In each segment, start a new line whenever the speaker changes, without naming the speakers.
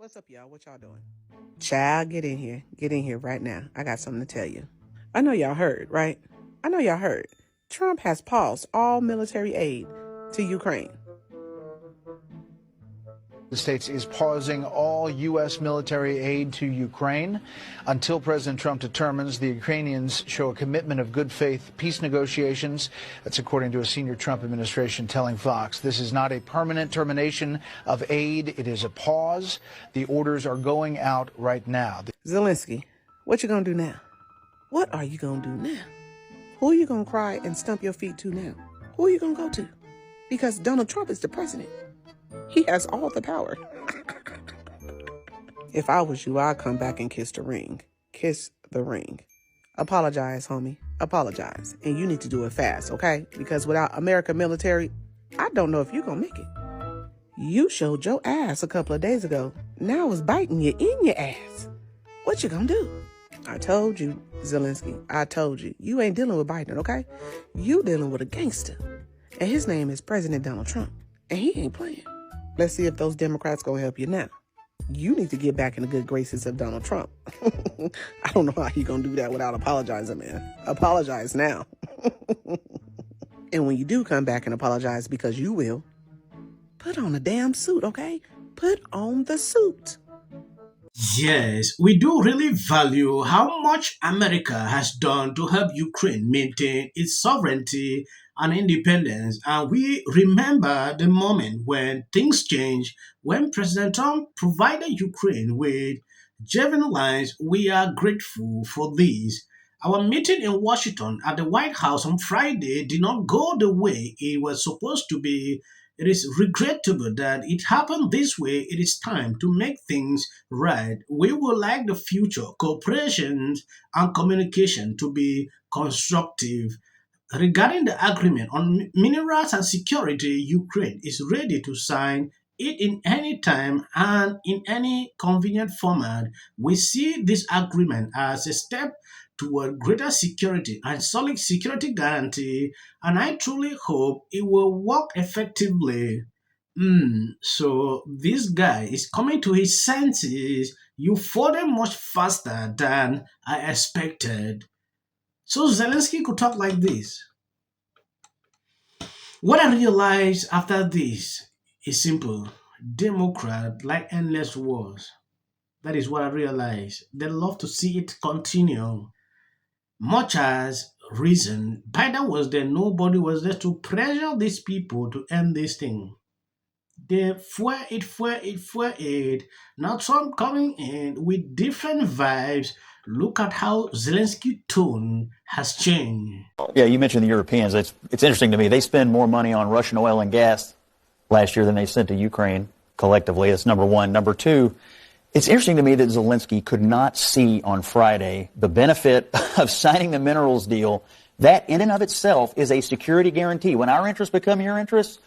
What's up, y'all? What y'all doing? Child, get in here. Get in here right now. I got something to tell you. I know y'all heard, right? I know y'all heard. Trump has paused all military aid to Ukraine.
The States is pausing all U.S. military aid to Ukraine until President Trump determines the Ukrainians show a commitment of good faith peace negotiations. That's according to a senior Trump administration telling Fox. This is not a permanent termination of aid. It is a pause. The orders are going out right now.
Zelensky, what you gonna do now? What are you gonna do now? Who are you gonna cry and stump your feet to now? Who are you gonna go to? Because Donald Trump is the president. He has all the power. If I was you, I'd come back and kiss the ring. Kiss the ring. Apologize, homie. Apologize. And you need to do it fast, okay? Because without American military, I don't know if you're going to make it. You showed your ass a couple of days ago. Now it's biting you in your ass. What you going to do? I told you, Zelensky. I told you. You ain't dealing with Biden, okay? You dealing with a gangster. And his name is President Donald Trump. And he ain't playing. Let's see if those Democrats gonna help you now. You need to get back in the good graces of Donald Trump. I don't know how you gonna do that without apologizing, man. Apologize now. And when you do come back and apologize, because you will, put on a damn suit, okay? Put on the suit.
Yes, we do really value how much America has done to help Ukraine maintain its sovereignty and independence. And we remember the moment when things changed, when President Trump provided Ukraine with javelins. We are grateful for this. Our meeting in Washington at the White House on Friday did not go the way it was supposed to be. It is regrettable that it happened this way. It is time to make things right. We would like the future cooperation and communication to be constructive. Regarding the agreement on minerals and security, Ukraine is ready to sign it in any time and in any convenient format. We see this agreement as a step toward greater security and solid security guarantee, and I truly hope it will work effectively. So this guy is coming to his senses. You folded much faster than I expected. So Zelensky could talk like this. What I realized after this is simple. Democrat like endless wars. That is what I realized. They love to see it continue. Much as reason, Biden was there, nobody was there to pressure these people to end this thing. They fuel it. Now Trump coming in with different vibes. Look at how Zelensky tone has changed.
Yeah, you mentioned the Europeans. It's interesting to me. They spend more money on Russian oil and gas last year than they sent to Ukraine collectively. That's number one. Number two, it's interesting to me that Zelensky could not see on Friday the benefit of signing the minerals deal. That in and of itself is a security guarantee. When our interests become your interests,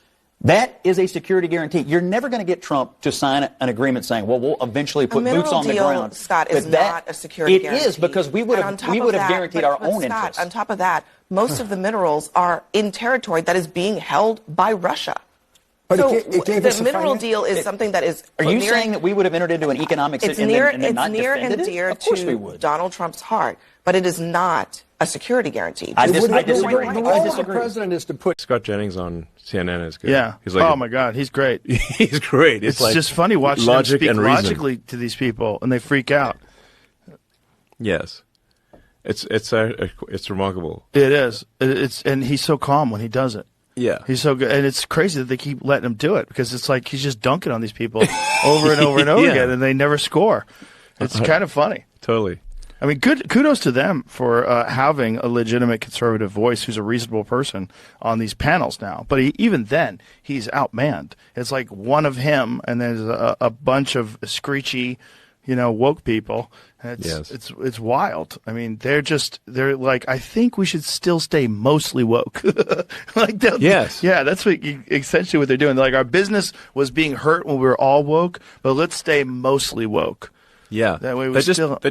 that is a security guarantee. You're never going to get Trump to sign an agreement saying, well, we'll eventually put boots on the ground.
Scott, is not a security guarantee.
It is, because we would have guaranteed our own interests.
On top of that, most of the minerals are in territory that is being held by Russia.
But
so
the
mineral deal is something that is...
Are you saying that we would have entered into an economic situation and not defended it?
It's near and dear to Donald Trump's heart, but it is not a security guarantee.
I disagree.
The role of the president is to put...
Scott Jennings on CNN is good.
Yeah.
He's like,
oh, my God. He's great.
He's great.
It's like just funny watching him speak logically to these people, and they freak out.
Yes. It's remarkable.
It is. And he's so calm when he does it.
Yeah.
He's so good. And it's crazy that they keep letting him do it, because it's like he's just dunking on these people over and over and over again, and they never score. It's kind of funny.
Totally.
I mean, kudos to them for having a legitimate conservative voice who's a reasonable person on these panels now. But even then, he's outmanned. It's like one of him, and there's a bunch of screechy, woke people. It's wild. I mean, they're like, I think we should still stay mostly woke.
Yes.
Yeah, that's essentially what they're doing. They're like, our business was being hurt when we were all woke, but let's stay mostly woke.
Yeah.
That way
they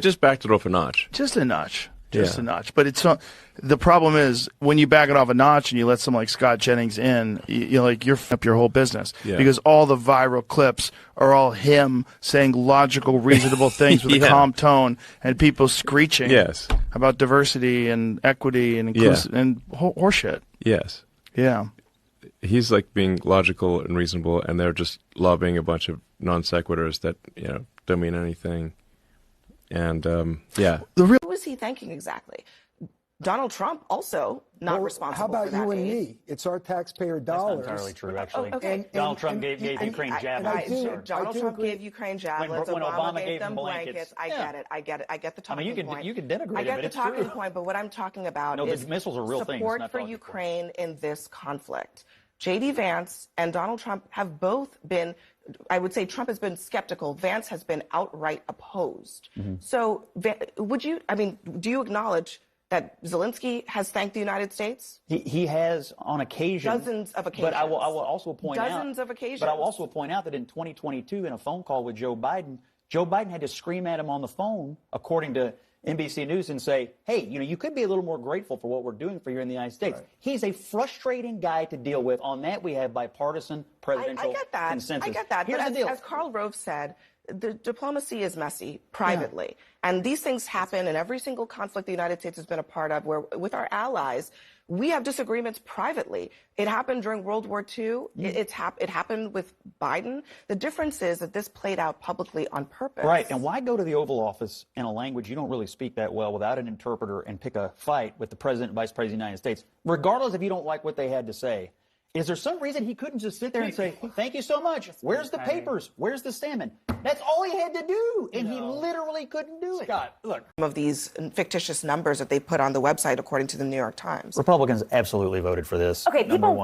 just backed it off a notch.
Just a notch. just a notch. But it's not. The problem is when you back it off a notch and you let someone like Scott Jennings in, you're f***ing up your whole business because all the viral clips are all him saying logical, reasonable things with a calm tone and people screeching about diversity and equity and and horseshit.
Yes.
Yeah.
He's like being logical and reasonable, and they're just lobbing a bunch of non sequiturs that don't mean anything. And
Who is he thanking exactly? Donald Trump also not responsible.
How about
for that
you and
aid.
me? It's our taxpayer dollars.
That's not entirely true, actually.
Okay.
Donald Trump gave Ukraine javelins.
Donald Trump gave Ukraine javelins.
When
Obama gave them blankets. I get it. I get the talking point.
You can denigrate
I
it,
get
but
the
it's
talking
true.
point, but what I'm talking about is
the missiles are real things.
Support for Ukraine in this conflict. J.D. Vance and Donald Trump have both been, I would say Trump has been skeptical. Vance has been outright opposed. So do you acknowledge that Zelensky has thanked the United States?
He has on occasion.
Dozens of occasions.
But I will also point out.
Dozens of occasions.
But I will also point out that in 2022, in a phone call with Joe Biden had to scream at him on the phone, according to NBC News, and say, hey, you could be a little more grateful for what we're doing for you in the United States. Right. He's a frustrating guy to deal with. On that, we have bipartisan presidential consensus.
I get that.
Here's
but
the deal.
As Karl Rove said, the diplomacy is messy privately. And these things happen in every single conflict the United States has been a part of, where with our allies, we have disagreements privately. It happened during World War II. It happened with Biden. The difference is that this played out publicly on purpose.
Right. And why go to the Oval Office in a language you don't really speak that well without an interpreter and pick a fight with the President and Vice President of the United States, regardless if you don't like what they had to say? Is there some reason he couldn't just sit there and say, thank you so much. Where's the papers? Where's the salmon? That's all he had to do. And he literally couldn't do it.
Scott, look. Some of these fictitious numbers that they put on the website, according to the New York Times.
Republicans absolutely voted for this.
Okay, people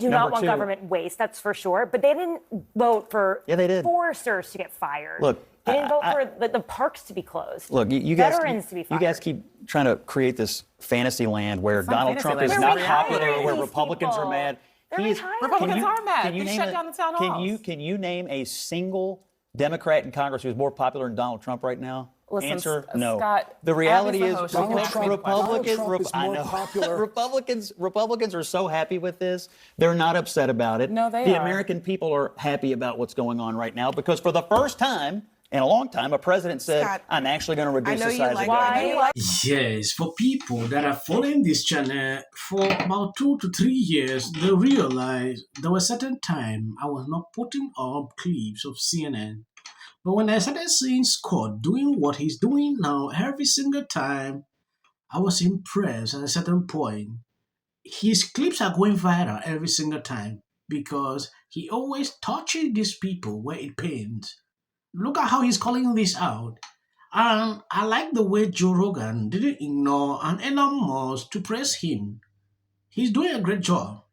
do not want government waste, that's for sure. But they didn't vote for foresters to get fired.
Look,
they didn't vote for the parks to be closed.
Look, veterans to be fired. You guys keep trying to create this fantasy land where Donald Trump is not popular, where Republicans are mad.
Republicans are mad. They shut down the town halls.
Can you name a single Democrat in Congress who's more popular than Donald Trump right now?
Listen,
Answer, no.
Scott,
the reality is Republicans are so happy with this. They're not upset about it.
No, they
The
are.
American people are happy about what's going on right now because for the first time in a long time, a president said,
Scott,
I'm actually going to reduce the size of
government.
Yes, for people that are following this channel for about 2 to 3 years, they realize there was a certain time I was not putting up clips of CNN. But when I started seeing Scott doing what he's doing now every single time, I was impressed at a certain point. His clips are going viral every single time because he always touches these people where it pains. Look at how he's calling this out. And I like the way Joe Rogan didn't ignore an Elon Musk to praise him. He's doing a great job.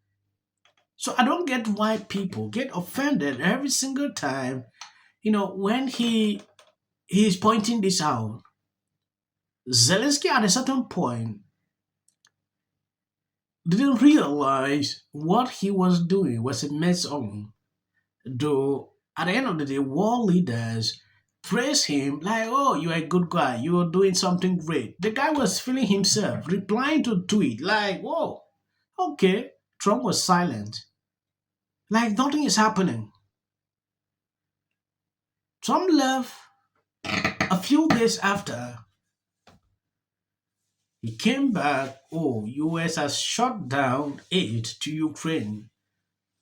So I don't get why people get offended every single time, when he's pointing this out. Zelenskyy at a certain point didn't realize what he was doing was a mess on. Though at the end of the day, world leaders praise him like, oh, you're a good guy. You're doing something great. The guy was feeling himself, replying to a tweet like, whoa, okay. Trump was silent. Like nothing is happening. Trump left a few days after. He came back, US has shut down aid to Ukraine.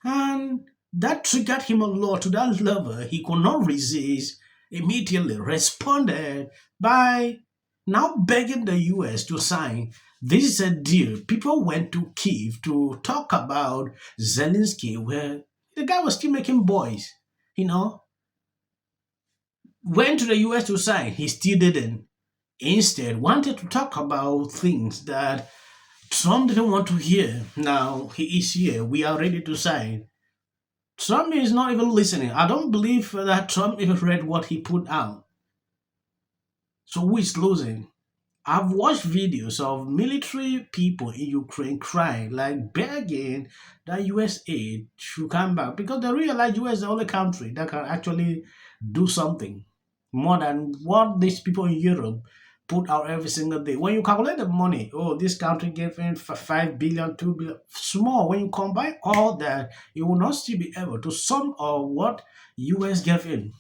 And that triggered him a lot to that level he could not resist, immediately responded by now begging the US to sign. This is a deal. People went to Kyiv to talk about Zelenskyy, where the guy was still making boys, Went to the US to sign, he still didn't. Instead, wanted to talk about things that Trump didn't want to hear. Now he is here. We are ready to sign. Trump is not even listening. I don't believe that Trump even read what he put out. So who is losing? I've watched videos of military people in Ukraine crying, like begging that US aid should come back because they realize US is the only country that can actually do something more than what these people in Europe put out every single day. When you calculate the money, oh, this country gave in for 5 billion, 2 billion, small. When you combine all that, you will not still be able to sum of what US gave in.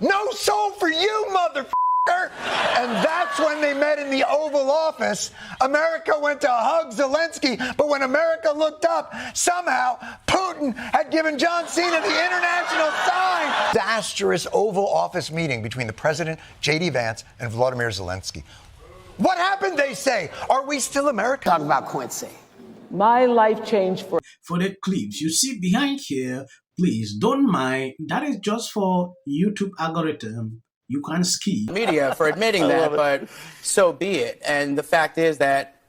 No soul for you, motherfucker! And that's when they met in the Oval Office. America went to hug Zelensky, but when America looked up, somehow Putin had given John Cena the international sign. Disastrous Oval Office meeting between the president, J.D. Vance, and Volodymyr Zelensky. What happened, they say? Are we still America?
Talk about Quincy.
My life changed
for the clips you see behind here. Please don't mind. That is just for YouTube algorithm. You can't ski.
Media for admitting that, but so be it. And the fact is that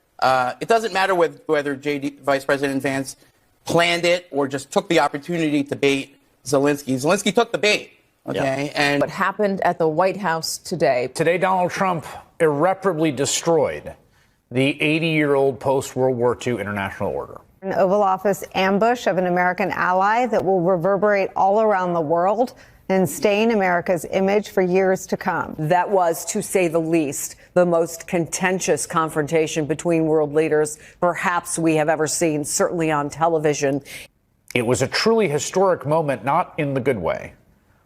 it doesn't matter whether Vice President Vance planned it or just took the opportunity to bait Zelensky. Zelensky took the bait. Okay. Yeah. And
what happened at the White House today?
Today, Donald Trump irreparably destroyed the 80-year-old post-World War II international order.
An Oval Office ambush of an American ally that will reverberate all around the world and stain America's image for years to come.
That was, to say the least, the most contentious confrontation between world leaders perhaps we have ever seen, certainly on television.
It was a truly historic moment, not in the good way.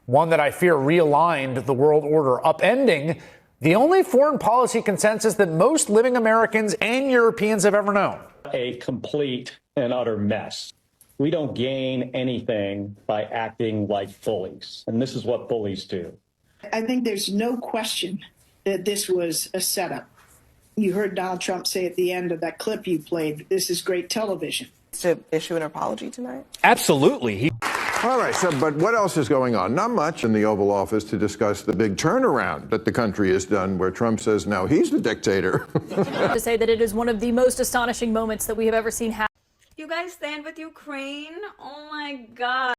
One that I fear realigned the world order, upending the only foreign policy consensus that most living Americans and Europeans have ever known.
A complete and utter mess. We don't gain anything by acting like bullies, and this is what bullies do.
I think there's no question that this was a setup. You heard Donald Trump say at the end of that clip you played, this is great television.
To issue an apology tonight?
Absolutely.
All right, but what else is going on? Not much in the Oval Office to discuss the big turnaround that the country has done, where Trump says now he's the dictator.
To say that it is one of the most astonishing moments that we have ever seen happen.
You guys stand with Ukraine? Oh my God.